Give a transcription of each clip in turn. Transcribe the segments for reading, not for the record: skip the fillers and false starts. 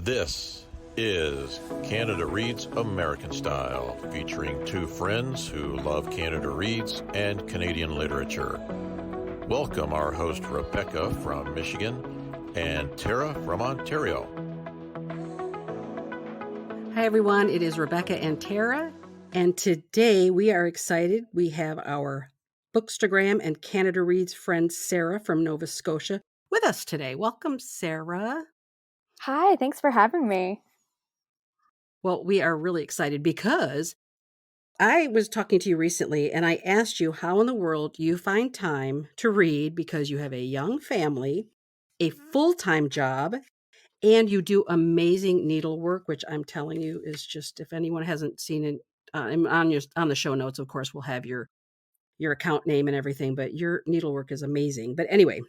This is Canada Reads American Style, featuring two friends who love Canada Reads and Canadian literature. Welcome our host Rebecca from Michigan and Tara from Ontario. Hi everyone, it is Rebecca and Tara, and today we are excited. We have our Bookstagram and Canada Reads friend Sarah from Nova Scotia with us today. Welcome, Sarah. Hi, thanks for having me. Well, we are really excited because I was talking to you recently and I asked you how in the world you find time to read because you have a young family, a full-time job, and you do amazing needlework, which I'm telling you is just, if anyone hasn't seen it, on the show notes, of course, we'll have your account name and everything, but your needlework is amazing. But anyway,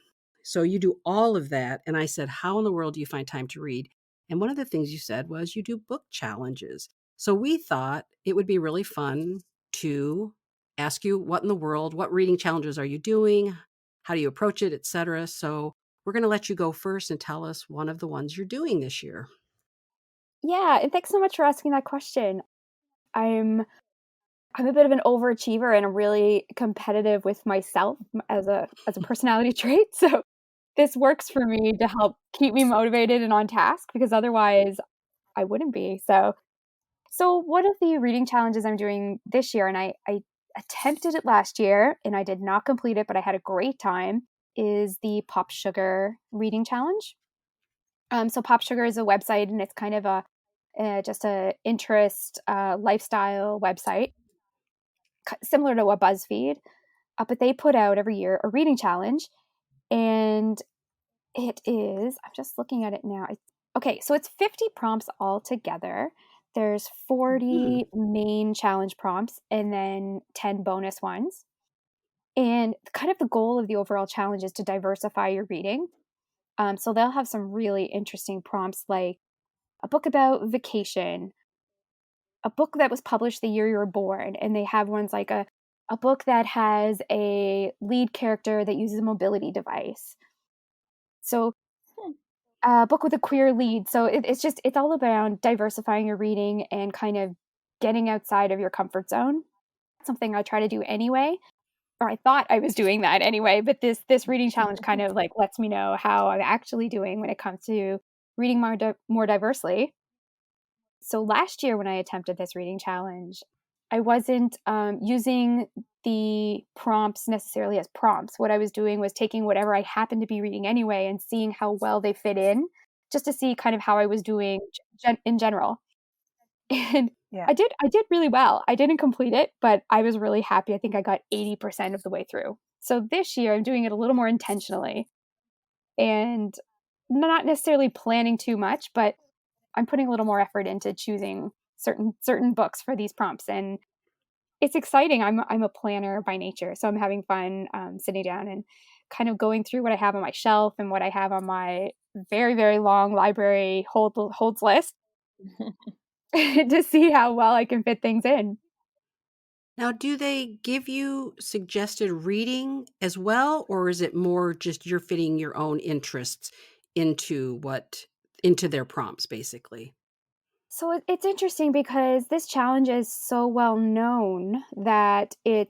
so you do all of that. And I said, how in the world do you find time to read? And one of the things you said was you do book challenges. So we thought it would be really fun to ask you what in the world, what reading challenges are you doing? How do you approach it, etc. So we're going to let you go first and tell us one of the ones you're doing this year. Yeah, and thanks so much for asking that question. I'm a bit of an overachiever and I'm really competitive with myself as a personality trait. So this works for me to help keep me motivated and on task because otherwise I wouldn't be. So one of the reading challenges I'm doing this year, and I attempted it last year and I did not complete it, but I had a great time, is the POPSUGAR reading challenge. So POPSUGAR is a website and it's kind of just a interest lifestyle website, similar to a BuzzFeed. But they put out every year a reading challenge, and it is, I'm just looking at it now. Okay, so it's 50 prompts altogether. There's 40 main challenge prompts and then 10 bonus ones. And kind of the goal of the overall challenge is to diversify your reading. So they'll have some really interesting prompts like a book about vacation, a book that was published the year you were born, and they have ones like a book that has a lead character that uses a mobility device. So a book with a queer lead. So it's all about diversifying your reading and kind of getting outside of your comfort zone. Something I try to do anyway, or I thought I was doing that anyway, but this reading challenge kind of like lets me know how I'm actually doing when it comes to reading more diversely. So last year when I attempted this reading challenge, I wasn't using the prompts necessarily as prompts. What I was doing was taking whatever I happened to be reading anyway and seeing how well they fit in, just to see kind of how I was doing in general. And Yeah. I did really well. I didn't complete it, but I was really happy. I think I got 80% of the way through. So this year I'm doing it a little more intentionally and not necessarily planning too much, but I'm putting a little more effort into choosing certain books for these prompts, and it's exciting. I'm a planner by nature, so I'm having fun sitting down and kind of going through what I have on my shelf and what I have on my very, very long library holds list to see how well I can fit things in. Now, do they give you suggested reading as well, or is it more just you're fitting your own interests into their prompts, basically? So it's interesting because this challenge is so well known that it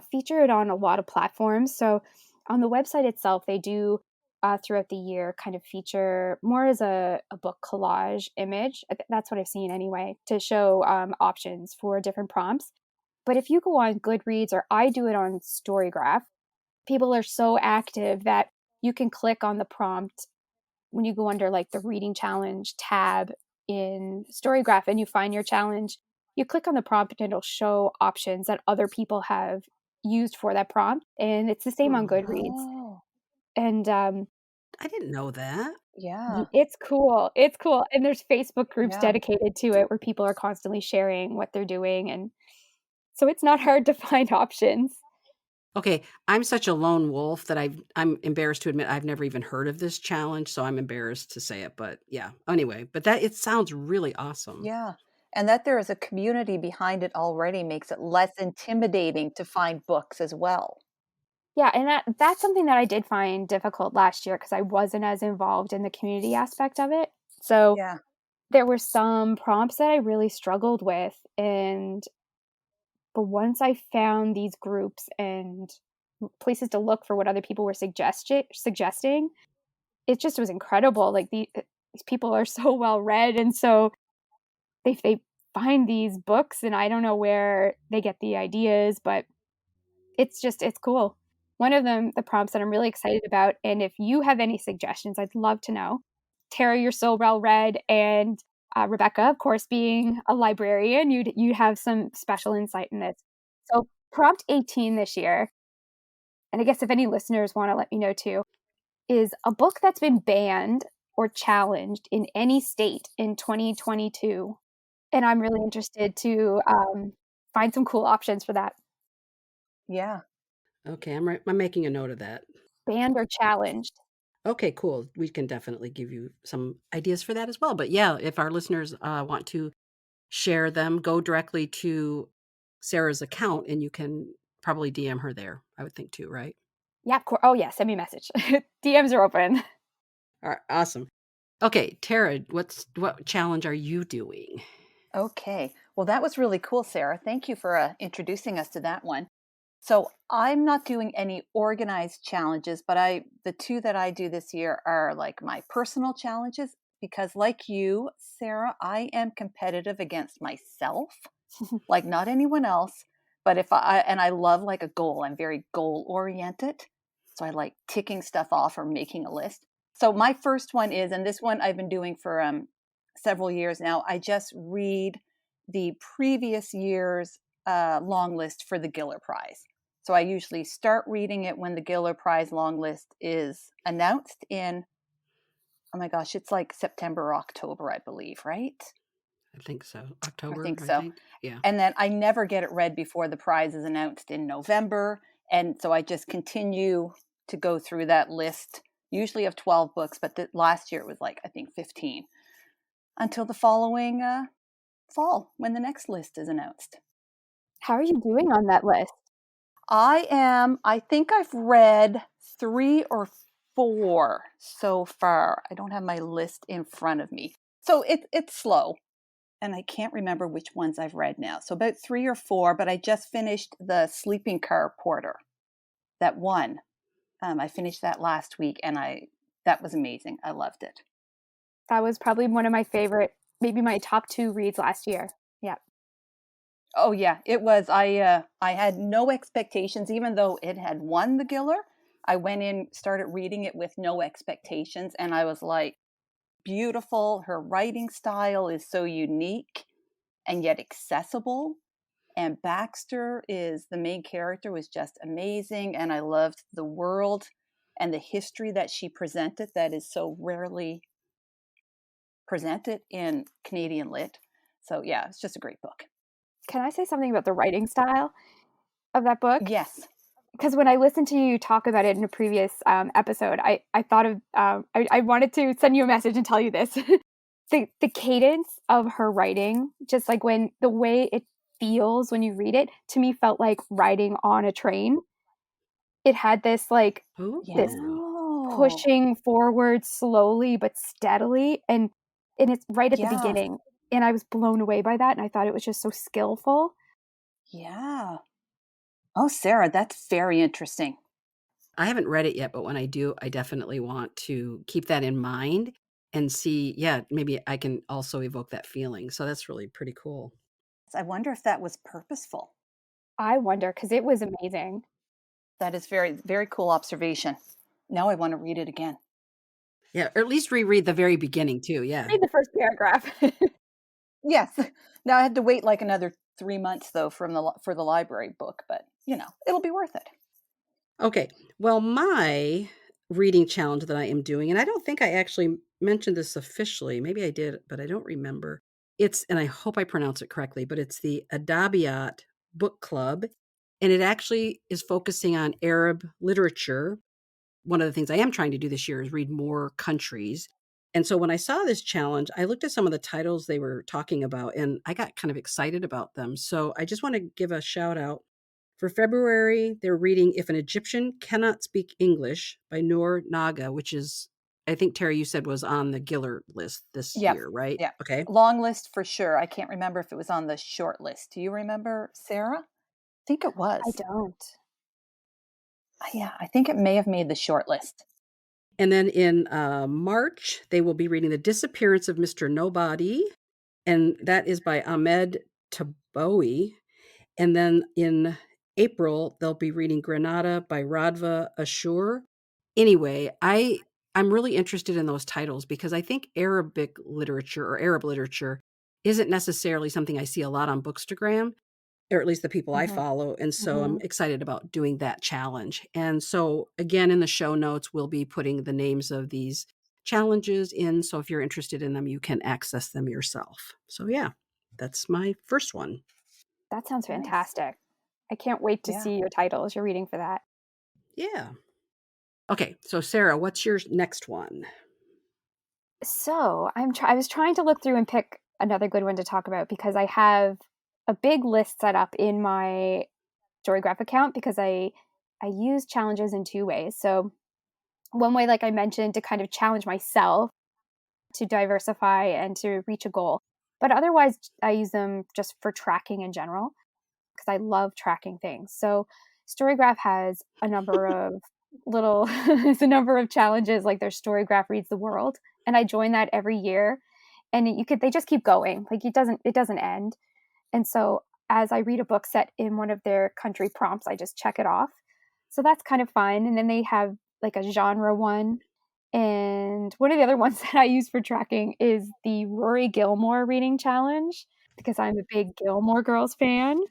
featured on a lot of platforms. So on the website itself, they do throughout the year kind of feature more as a book collage image. That's what I've seen anyway, to show options for different prompts. But if you go on Goodreads, or I do it on StoryGraph, people are so active that you can click on the prompt when you go under like the reading challenge tab in StoryGraph and you find your challenge. You click on the prompt and it'll show options that other people have used for that prompt. And it's the same on Goodreads. Oh, And I didn't know that. yeah. it's cool. It's cool. And there's Facebook groups Yeah. dedicated to it where people are constantly sharing what they're doing. And so it's not hard to find options. Okay, I'm such a lone wolf that I'm embarrassed to admit I've never even heard of this challenge, so I'm embarrassed to say it, but yeah. Anyway, but it sounds really awesome. Yeah. And that there is a community behind it already makes it less intimidating to find books as well. Yeah, and that's something that I did find difficult last year because I wasn't as involved in the community aspect of it. So Yeah. there were some prompts that I really struggled with, but once I found these groups and places to look for what other people were suggesting, it just was incredible. Like these people are so well read, and so they find these books, and I don't know where they get the ideas, but it's cool. One of them, the prompts that I'm really excited about, and if you have any suggestions, I'd love to know. Tara, you're so well read, and Rebecca, of course, being a librarian, you'd have some special insight in this. So prompt 18 this year, and I guess if any listeners want to let me know too, is a book that's been banned or challenged in any state in 2022. And I'm really interested to find some cool options for that. Yeah. Okay, I'm making a note of that. Banned or challenged. Okay, cool. We can definitely give you some ideas for that as well. But yeah, if our listeners want to share them, go directly to Sarah's account and you can probably DM her there, I would think too, right? Yeah, of course. Oh yeah, send me a message. DMs are open. All right, awesome. Okay, Tara, what challenge are you doing? Okay. Well, that was really cool, Sarah. Thank you for introducing us to that one. So I'm not doing any organized challenges, but the two that I do this year are like my personal challenges because, like you, Sarah, I am competitive against myself, like not anyone else. But I love like a goal. I'm very goal oriented. So I like ticking stuff off or making a list. So my first one is, and this one I've been doing for several years now, I just read the previous year's long list for the Giller Prize. So I usually start reading it when the Giller Prize long list is announced in, oh my gosh, it's like September or October, I believe, right? I think so. October, I think so. Yeah. And then I never get it read before the prize is announced in November. And so I just continue to go through that list, usually of 12 books, but last year it was like, I think 15, until the following fall when the next list is announced. How are you doing on that list? I think I've read 3 or 4 so far. I don't have my list in front of me. So it's slow. And I can't remember which ones I've read now. So about 3 or 4, but I just finished the Sleeping Car Porter, that one. I finished that last week and that was amazing. I loved it. That was probably one of my favorite, maybe my top 2 reads last year. Yeah. Oh yeah, it was. I had no expectations, even though it had won the Giller. I went in, started reading it with no expectations, and I was like, beautiful. Her writing style is so unique and yet accessible. And Baxter the main character, was just amazing. And I loved the world and the history that she presented that is so rarely presented in Canadian lit. So yeah, it's just a great book. Can I say something about the writing style of that book? Yes. Because when I listened to you talk about it in a previous episode, I thought of, I wanted to send you a message and tell you this. The cadence of her writing, just like when the way it feels when you read it, to me felt like riding on a train. It had this like this pushing forward slowly but steadily, and it's right at the beginning. And I was blown away by that, and I thought it was just so skillful. Yeah. Oh, Sarah, that's very interesting. I haven't read it yet, but when I do, I definitely want to keep that in mind and see, maybe I can also evoke that feeling. So that's really pretty cool. I wonder if that was purposeful. I wonder, because it was amazing. That is very, very cool observation. Now I want to read it again. Yeah, or at least reread the very beginning too. Yeah. Read the first paragraph. Yes. Now I had to wait like another 3 months though for the library book, but it'll be worth it. Okay. Well, my reading challenge that I am doing, and I don't think I actually mentioned this officially. Maybe I did, but I don't remember. And I hope I pronounce it correctly, but it's the Adabiat Book Club. And it actually is focusing on Arab literature. One of the things I am trying to do this year is read more countries. And so when I saw this challenge, I looked at some of the titles they were talking about and I got kind of excited about them. So I just want to give a shout out. For February, they're reading If an Egyptian Cannot Speak English by Noor Naga, which is I think, Terry, you said was on the Giller list this Yep. year, right? Yeah. Okay. Long list for sure. I can't remember if it was on the short list. Do you remember, Sarah? I think it was. I don't. Yeah, I think it may have made the short list. And then in March, they will be reading The Disappearance of Mr. Nobody, and that is by Ahmed Taboui. And then in April, they'll be reading Granada by Radva Ashur. Anyway, I'm really interested in those titles because I think Arabic literature or Arab literature isn't necessarily something I see a lot on Bookstagram, or at least the people I follow. And so I'm excited about doing that challenge. And so again, in the show notes, we'll be putting the names of these challenges in. So if you're interested in them, you can access them yourself. So yeah, that's my first one. That sounds Nice. fantastic. I can't wait to see your titles. You're reading for that. Yeah. Okay. So Sarah, what's your next one? So I was trying to look through and pick another good one to talk about because I have a big list set up in my StoryGraph account because I use challenges in two ways. So one way, like I mentioned, to kind of challenge myself to diversify and to reach a goal. But otherwise, I use them just for tracking in general because I love tracking things. So StoryGraph has a number of there's a number of challenges, like their StoryGraph Reads the World. And I join that every year. And they just keep going. Like it doesn't end. And so as I read a book set in one of their country prompts, I just check it off. So that's kind of fun. And then they have like a genre one. And one of the other ones that I use for tracking is the Rory Gilmore reading challenge because I'm a big Gilmore Girls fan.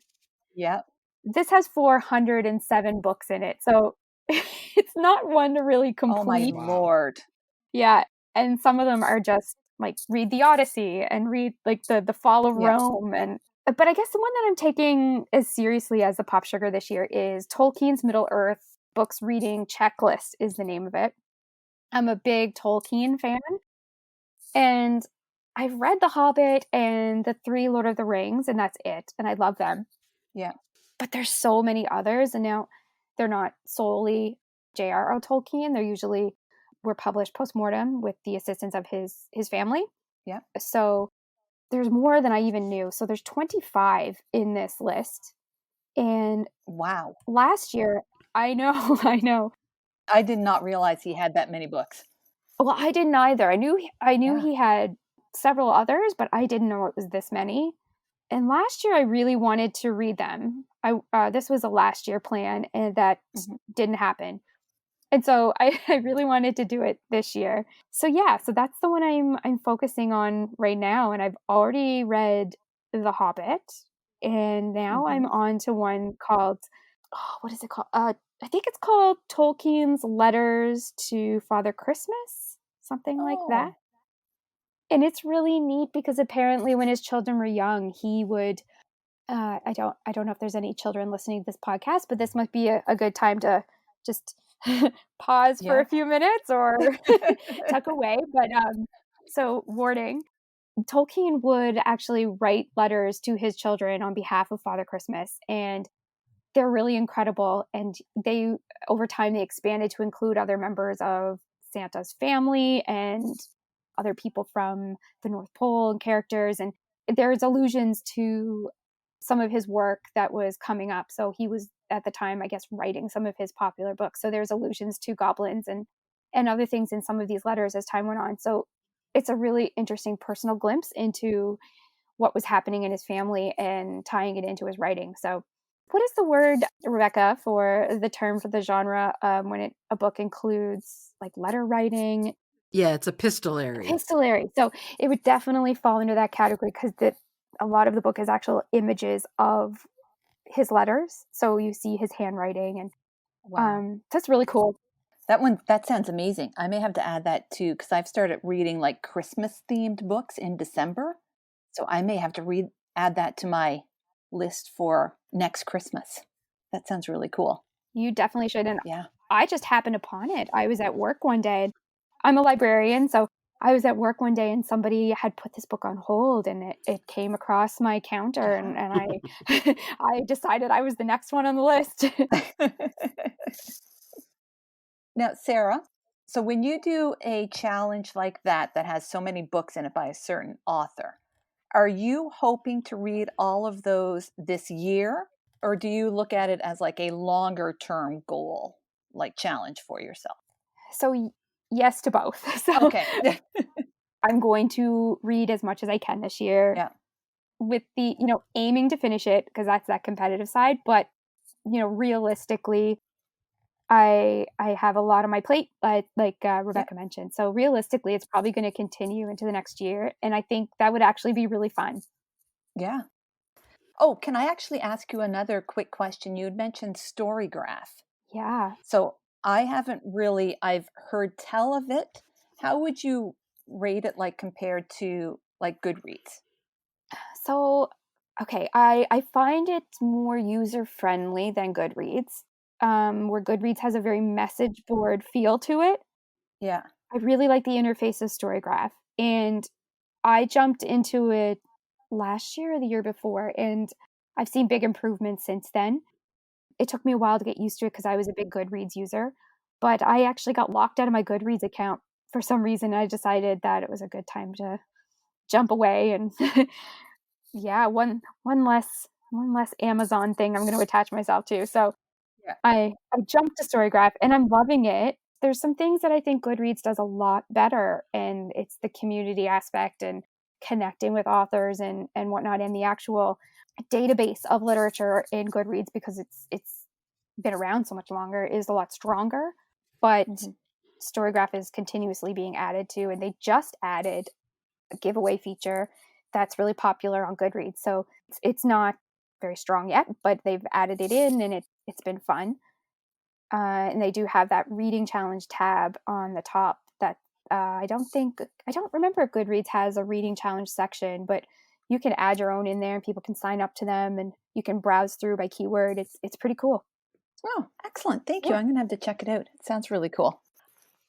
Yeah. This has 407 books in it. So it's not one to really complete. Oh my Lord. Yeah. And some of them are just like read the Odyssey and read like the Fall of Rome. But I guess the one that I'm taking as seriously as the POPSUGAR this year is Tolkien's Middle-earth Books Reading Checklist is the name of it. I'm a big Tolkien fan. And I've read The Hobbit and the 3 Lord of the Rings, and that's it. And I love them. Yeah. But there's so many others. And now they're not solely JRR Tolkien. They're usually were published postmortem with the assistance of his family. Yeah. So there's more than I even knew. So there's 25 in this list. And wow. Last year, I know. I did not realize he had that many books. Well, I didn't either. I knew he had several others, but I didn't know it was this many. And last year I really wanted to read them. This was a last year plan and that didn't happen. And so I really wanted to do it this year. So yeah, so that's the one I'm focusing on right now. And I've already read The Hobbit. And now I'm on to one called, what is it called? I think it's called Tolkien's Letters to Father Christmas, something like that. And it's really neat because apparently when his children were young, he would, I don't know if there's any children listening to this podcast, but this might be a good time to just pause for a few minutes or tuck away. But so warning, Tolkien would actually write letters to his children on behalf of Father Christmas, and they're really incredible. And they, over time, they expanded to include other members of Santa's family and other people from the North Pole and characters. And there's allusions to some of his work that was coming up. So he was at the time, I guess, writing some of his popular books. So there's allusions to goblins and other things in some of these letters as time went on. So it's a really interesting personal glimpse into what was happening in his family and tying it into his writing. So what is the word, Rebecca, for the term for the genre when a book includes like letter writing? Yeah, it's epistolary. Epistolary. So it would definitely fall into that category because a lot of the book is actual images of his letters. So you see his handwriting, and that's really cool. That sounds amazing. I may have to add that too because I've started reading like Christmas themed books in December. So I may have to add that to my list for next Christmas. That sounds really cool. You definitely should. And yeah, I just happened upon it. I was at work one day. I'm a librarian, so I was at work one day and somebody had put this book on hold, and it came across my counter, and I I decided I was the next one on the list. Now, Sarah, So when you do a challenge like that has so many books in it by a certain author, are you hoping to read all of those this year? Or do you look at it as like a longer term goal, like challenge for yourself? So yes to both. So Okay. I'm going to read as much as I can this year Yeah. with the, aiming to finish it because that's that competitive side. But, realistically, I have a lot on my plate, like Yeah. Rebecca mentioned. So realistically, it's probably going to continue into the next year. And I think that would actually be really fun. Yeah. Oh, can I actually ask you another quick question? You had mentioned StoryGraph. Yeah. So I've heard tell of it. How would you rate it like compared to like Goodreads? So, okay, I find it more user friendly than Goodreads, where Goodreads has a very message board feel to it. Yeah. I really like the interface of StoryGraph, and I jumped into it last year or the year before, and I've seen big improvements since then. It took me a while to get used to it because I was a big Goodreads user, but I actually got locked out of my Goodreads account for some reason. I decided that it was a good time to jump away and yeah, one less Amazon thing I'm gonna attach myself to. So Yeah. I jumped to StoryGraph and I'm loving it. There's some things that I think Goodreads does a lot better, and it's the community aspect and connecting with authors and whatnot, and the actual database of literature in Goodreads because it's been around so much longer is a lot stronger. But Mm-hmm. StoryGraph is continuously being added to, and they just added a giveaway feature that's really popular on Goodreads. So it's not very strong yet, but they've added it in, and it's been fun. And they do have that reading challenge tab on the top that I don't remember if Goodreads has a reading challenge section, but you can add your own in there and people can sign up to them and you can browse through by keyword. It's pretty cool. Oh, excellent. Thank you. Yeah. I'm going to have to check it out. It sounds really cool.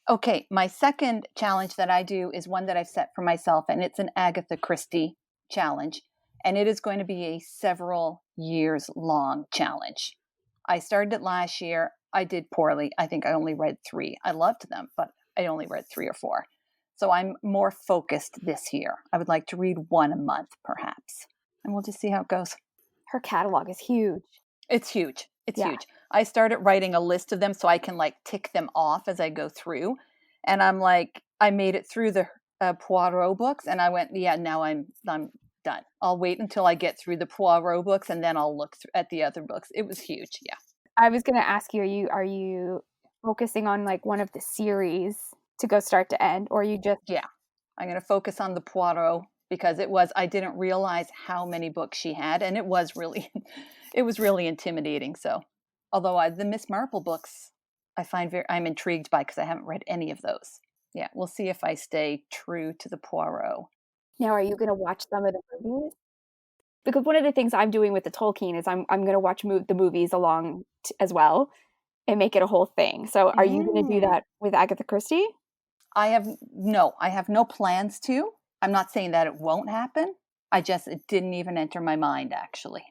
Okay, my second challenge that I do is one that I've set for myself, and it's an Agatha Christie challenge. And it is going to be a several years long challenge. I started it last year. I did poorly. I think I only read 3. I loved them, but I only read 3 or 4. So I'm more focused this year. I would like to read 1 a month, perhaps. And we'll just see how it goes. Her catalog is huge. It's huge. It's Yeah. huge. I started writing a list of them so I can like tick them off as I go through. And I'm like, I made it through the Poirot books, and I went, yeah, now I'm done. I'll wait until I get through the Poirot books, and then I'll look at the other books. It was huge. Yeah. I was going to ask you, are you focusing on like one of the series to go start to end, or you just Yeah. I'm going to focus on the Poirot because I didn't realize how many books she had, and it was really intimidating. So, although the Miss Marple books, I'm intrigued by because I haven't read any of those. Yeah, we'll see if I stay true to the Poirot. now are you going to watch some of the movies? Because one of the things I'm doing with the Tolkien is I'm going to watch the movies along as well and make it a whole thing. So are you going to do Mm. that with Agatha Christie? I have no plans to. I'm not saying that it won't happen. It didn't even enter my mind actually.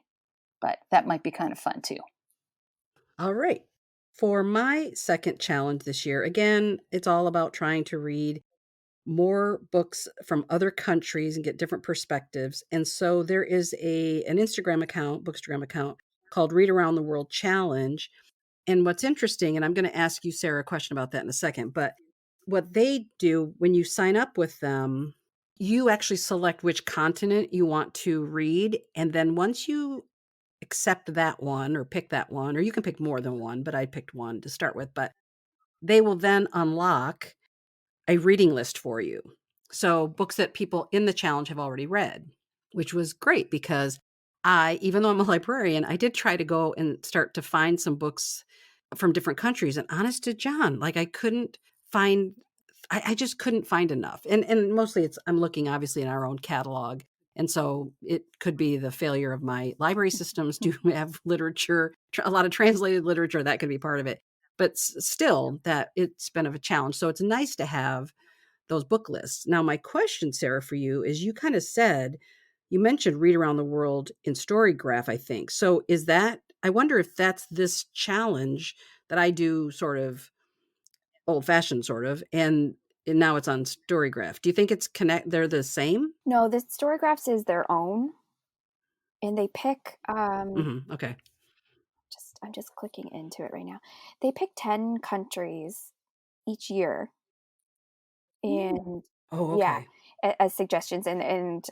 But that might be kind of fun too. All right. For my second challenge this year, again, it's all about trying to read more books from other countries and get different perspectives. And so there is an Instagram account, Bookstagram account, called Read Around the World Challenge. And what's interesting, and I'm going to ask you, Sarah, a question about that in a second, but what they do when you sign up with them, you actually select which continent you want to read. And then once you accept that one or pick that one, or you can pick more than one, but I picked one to start with, but they will then unlock a reading list for you. So books that people in the challenge have already read, which was great because even though I'm a librarian, I did try to go and start to find some books from different countries. And honest to John, like I just couldn't find enough. And mostly I'm looking obviously in our own catalog. And so it could be the failure of my library systems to have literature, a lot of translated literature, that could be part of it. But still, that it's been of a challenge. So it's nice to have those book lists. Now, my question, Sarah, for you is you kind of you mentioned Read Around the World in StoryGraph, I think. So I wonder if that's this challenge that I do sort of old fashioned sort of, and now it's on StoryGraph. Do you think they're the same? No, the StoryGraphs is their own, and they pick Okay. I'm just clicking into it right now. They pick 10 countries each year, and Oh, yeah, okay. as suggestions. And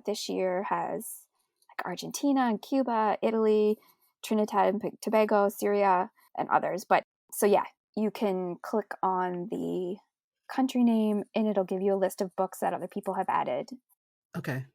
this year has like Argentina and Cuba, Italy, Trinidad and Tobago, Syria, and others. But so yeah, you can click on the country name and it'll give you a list of books that other people have added. Okay.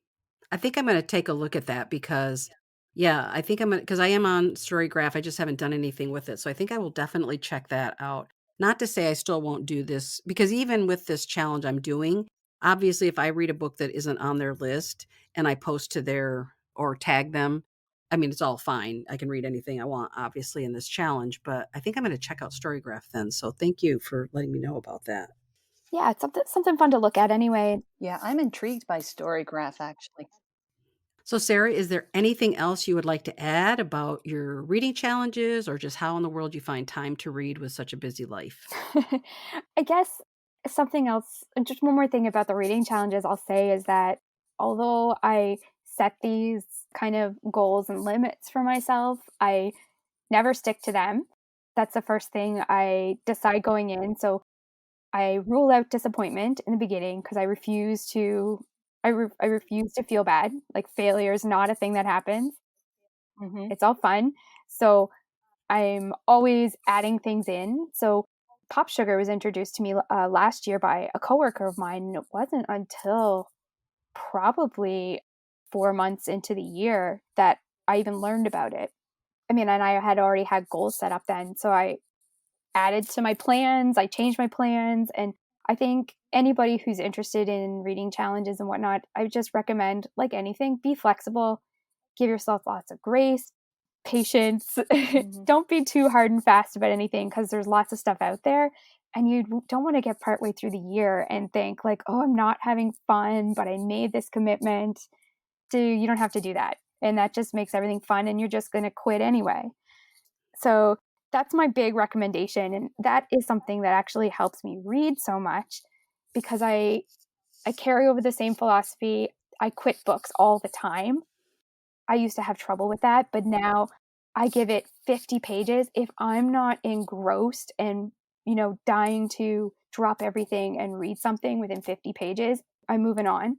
I think I'm gonna take a look at that because yeah, I think I'm gonna, because I am on StoryGraph, I just haven't done anything with it, so I think I will definitely check that out. Not to say I still won't do this, because even with this challenge I'm doing, obviously, if I read a book that isn't on their list and I post to their or tag them, I mean, it's all fine. I can read anything I want, obviously, in this challenge, but I think I'm gonna check out StoryGraph then, so thank you for letting me know about that. Yeah, it's something fun to look at anyway. Yeah, I'm intrigued by StoryGraph actually. So, Sarah, is there anything else you would like to add about your reading challenges or just how in the world you find time to read with such a busy life? I guess something else, just one more thing about the reading challenges I'll say is that although I set these kind of goals and limits for myself, I never stick to them. That's the first thing I decide going in. So I rule out disappointment in the beginning because I refuse to feel bad. Like failure is not a thing that happens. Mm-hmm. It's all fun. So I'm always adding things in. So POPSUGAR was introduced to me last year by a coworker of mine, and it wasn't until probably 4 months into the year that I even learned about it. I mean, and I had already had goals set up then, so I added to my plans, I changed my plans, and I think anybody who's interested in reading challenges and whatnot, I would just recommend, like anything, be flexible, give yourself lots of grace, patience. Mm-hmm. Don't be too hard and fast about anything because there's lots of stuff out there. And you don't want to get partway through the year and think like, oh, I'm not having fun, but I made this commitment. You don't have to do that. And that just makes everything fun and you're just going to quit anyway. So that's my big recommendation. And that is something that actually helps me read so much because I carry over the same philosophy. I quit books all the time. I used to have trouble with that, but now I give it 50 pages. If I'm not engrossed and, dying to drop everything and read something within 50 pages, I'm moving on.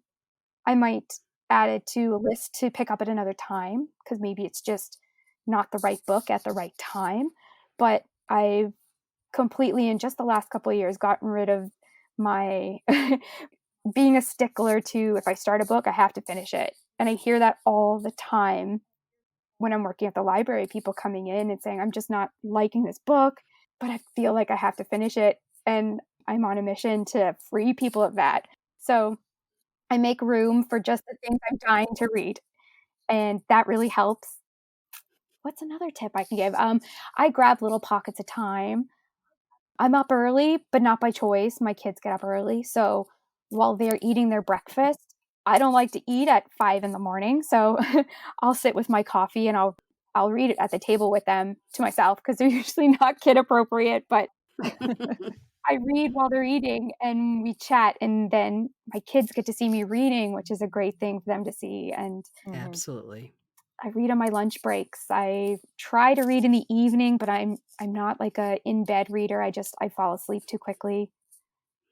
I might add it to a list to pick up at another time because maybe it's just not the right book at the right time. But I've completely, in just the last couple of years, gotten rid of my being a stickler to if I start a book, I have to finish it. And I hear that all the time when I'm working at the library, people coming in and saying, I'm just not liking this book, but I feel like I have to finish it. And I'm on a mission to free people of that. So I make room for just the things I'm dying to read. And that really helps. What's another tip I can give? I grab little pockets of time. I'm up early, but not by choice. My kids get up early. So while they're eating their breakfast, I don't like to eat at 5 in the morning. So I'll sit with my coffee and I'll read it at the table with them to myself because they're usually not kid appropriate, but I read while they're eating and we chat and then my kids get to see me reading, which is a great thing for them to see. And Mm-hmm. Absolutely. I read on my lunch breaks. I try to read in the evening, but I'm not like a in bed reader. I fall asleep too quickly.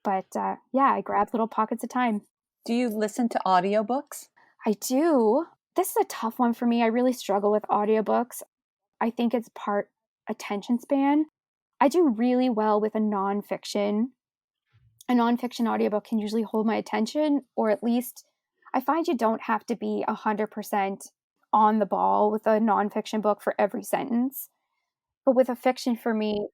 But yeah, I grab little pockets of time. Do you listen to audiobooks? I do. This is a tough one for me. I really struggle with audiobooks. I think it's part attention span. I do really well with a nonfiction. A nonfiction audiobook can usually hold my attention, or at least I find you don't have to be 100% on the ball with a nonfiction book for every sentence. But with a fiction, for me,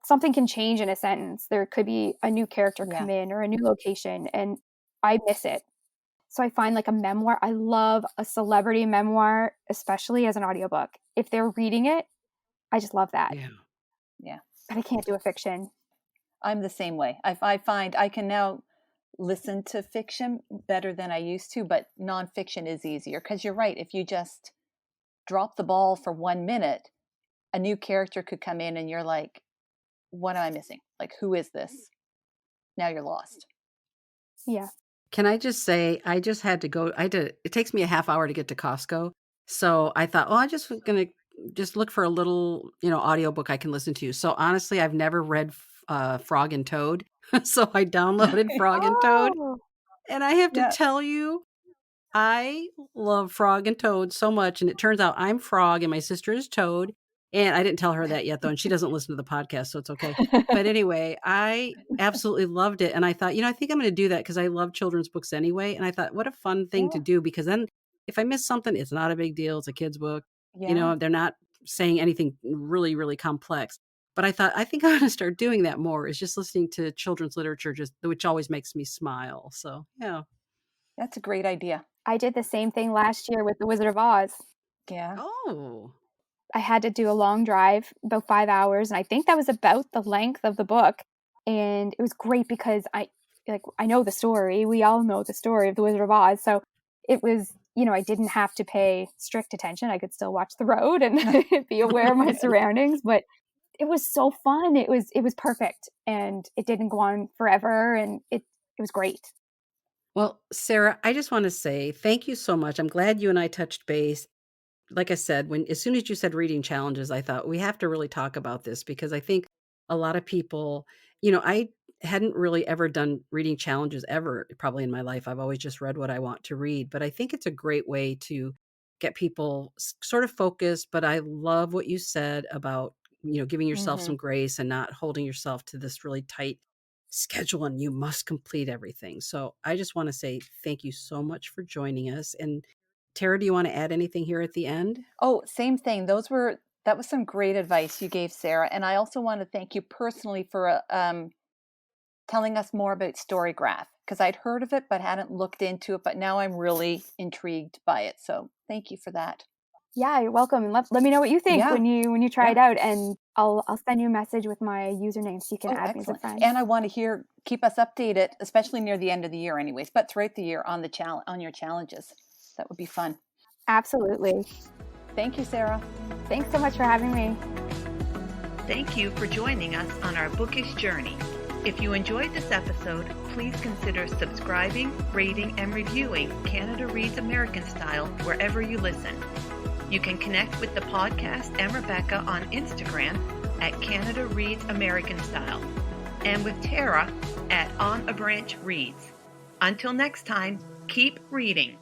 something can change in a sentence. There could be a new character Yeah. come in or a new location, and I miss it. So I find like a memoir, I love a celebrity memoir, especially as an audiobook. If they're reading it, I just love that. Yeah. Yeah. But I can't do a fiction. I'm the same way. I find I can now listen to fiction better than I used to, but nonfiction is easier because you're right. If you just drop the ball for 1 minute, a new character could come in and you're like, what am I missing? Like, who is this? Now you're lost. Yeah. Can I just say, I just had to go. It takes me a half hour to get to Costco. So I thought, I just going to just look for a little, audiobook I can listen to. So honestly, I've never read Frog and Toad. So I downloaded Frog and Toad. Oh, And I have to Yeah. tell you, I love Frog and Toad so much. And it turns out I'm Frog and my sister is Toad. And I didn't tell her that yet, though. And she doesn't listen to the podcast, so it's okay. But anyway, I absolutely loved it. And I thought, I think I'm going to do that because I love children's books anyway. And I thought, what a fun thing to do, because then if I miss something, it's not a big deal. It's a kid's book. Yeah. They're not saying anything really, really complex. But I thought, I think I'm going to start doing that more, is just listening to children's literature, which always makes me smile. So, yeah. That's a great idea. I did the same thing last year with The Wizard of Oz. Yeah. Oh. I had to do a long drive, about 5 hours, and I think that was about the length of the book. And it was great because I know the story. We all know the story of The Wizard of Oz. So it was, I didn't have to pay strict attention. I could still watch the road and be aware of my surroundings, but it was so fun. It was perfect, and it didn't go on forever, and it was great. Well, Sarah, I just want to say thank you so much. I'm glad you and I touched base. Like I said, as soon as you said reading challenges, I thought we have to really talk about this, because I think a lot of people, I hadn't really ever done reading challenges ever, probably in my life. I've always just read what I want to read, but I think it's a great way to get people sort of focused. But I love what you said about, giving yourself some grace and not holding yourself to this really tight schedule and you must complete everything. So I just want to say thank you so much for joining us. And Tara, do you want to add anything here at the end? Oh, same thing. That was some great advice you gave, Sarah. And I also want to thank you personally for telling us more about StoryGraph, because I'd heard of it but hadn't looked into it. But now I'm really intrigued by it. So thank you for that. Yeah, you're welcome. And let me know what you think when you try it out, and I'll send you a message with my username so you can add me as a friend. And I want to keep us updated, especially near the end of the year, anyways. But throughout the year on your challenges, that would be fun. Absolutely. Thank you, Sarah. Thanks so much for having me. Thank you for joining us on our bookish journey. If you enjoyed this episode, please consider subscribing, rating, and reviewing Canada Reads American Style wherever you listen. You can connect with the podcast and Rebecca on Instagram at Canada Reads American Style, and with Tara at On a Branch Reads. Until next time, keep reading.